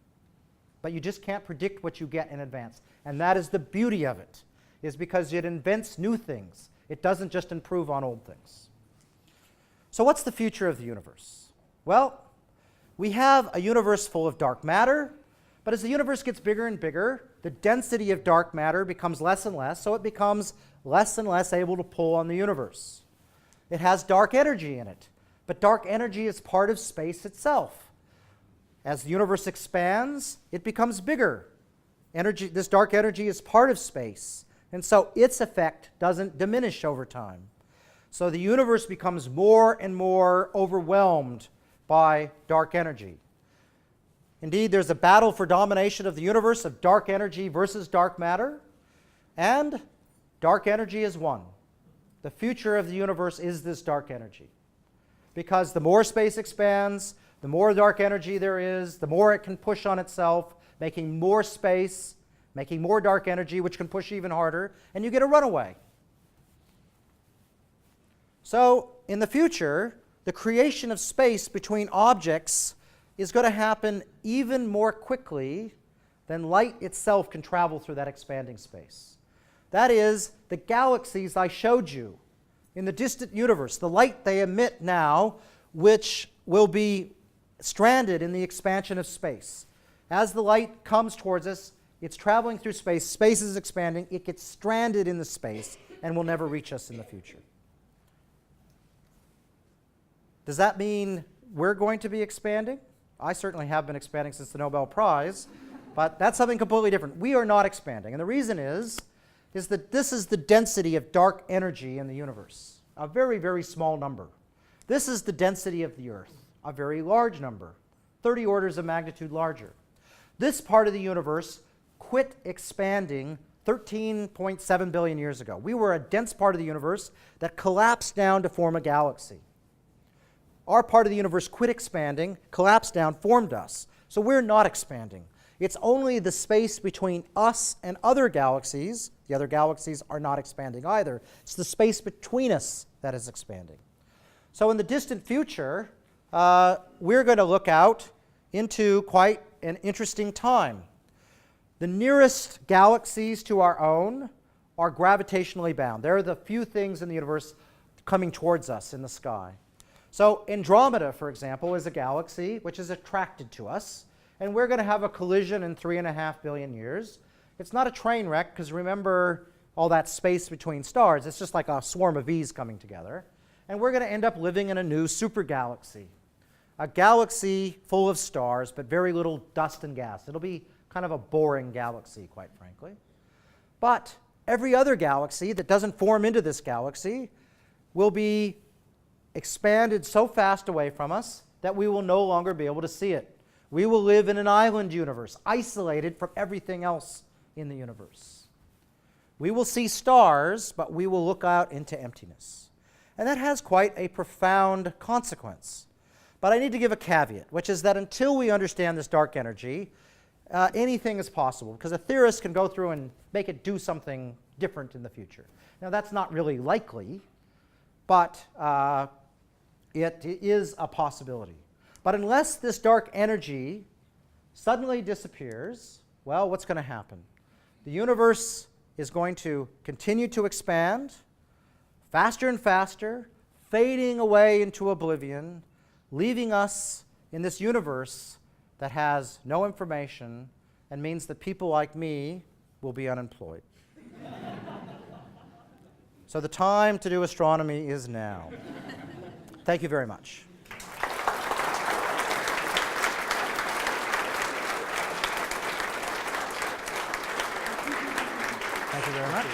But you just can't predict what you get in advance. And that is the beauty of it, is because it invents new things. It doesn't just improve on old things. So what's the future of the universe? Well, we have a universe full of dark matter, but as the universe gets bigger and bigger, the density of dark matter becomes less and less, so it becomes less and less able to pull on the universe. It has dark energy in it, but dark energy is part of space itself. As the universe expands, it becomes bigger. This dark energy is part of space, and so its effect doesn't diminish over time. So the universe becomes more and more overwhelmed by dark energy. Indeed, there's a battle for domination of the universe of dark energy versus dark matter, and dark energy is won. The future of the universe is this dark energy. Because the more space expands, the more dark energy there is, the more it can push on itself, making more space, making more dark energy, which can push even harder, and you get a runaway. So, in the future, the creation of space between objects is going to happen even more quickly than light itself can travel through that expanding space. That is, the galaxies I showed you in the distant universe, the light they emit now, which will be stranded in the expansion of space. As the light comes towards us, it's traveling through space, space is expanding, it gets stranded in the space and will never reach us in the future. Does that mean we're going to be expanding? I certainly have been expanding since the Nobel Prize, but that's something completely different. We are not expanding, and the reason is that this is the density of dark energy in the universe, a very, very small number. This is the density of the Earth, a very large number, 30 orders of magnitude larger. This part of the universe quit expanding 13.7 billion years ago. We were a dense part of the universe that collapsed down to form a galaxy. Our part of the universe quit expanding, collapsed down, formed us. So we're not expanding. It's only the space between us and other galaxies. The other galaxies are not expanding either. It's the space between us that is expanding. So in the distant future, we're going to look out into quite an interesting time. The nearest galaxies to our own are gravitationally bound. They're the few things in the universe coming towards us in the sky. So Andromeda, for example, is a galaxy which is attracted to us, and we're going to have a collision in 3.5 billion years. It's not a train wreck, because remember all that space between stars. It's just like a swarm of bees coming together. And we're going to end up living in a new supergalaxy, a galaxy full of stars, but very little dust and gas. It'll be kind of a boring galaxy, quite frankly. But every other galaxy that doesn't form into this galaxy will be expanded so fast away from us that we will no longer be able to see it. We will live in an island universe, isolated from everything else in the universe. We will see stars, but we will look out into emptiness. And that has quite a profound consequence. But I need to give a caveat, which is that until we understand this dark energy, anything is possible, because a theorist can go through and make it do something different in the future. Now, that's not really likely, but it is a possibility. But unless this dark energy suddenly disappears, well, what's going to happen? The universe is going to continue to expand faster and faster, fading away into oblivion, leaving us in this universe that has no information and means that people like me will be unemployed. So the time to do astronomy is now. Thank you very much. Thank you very much.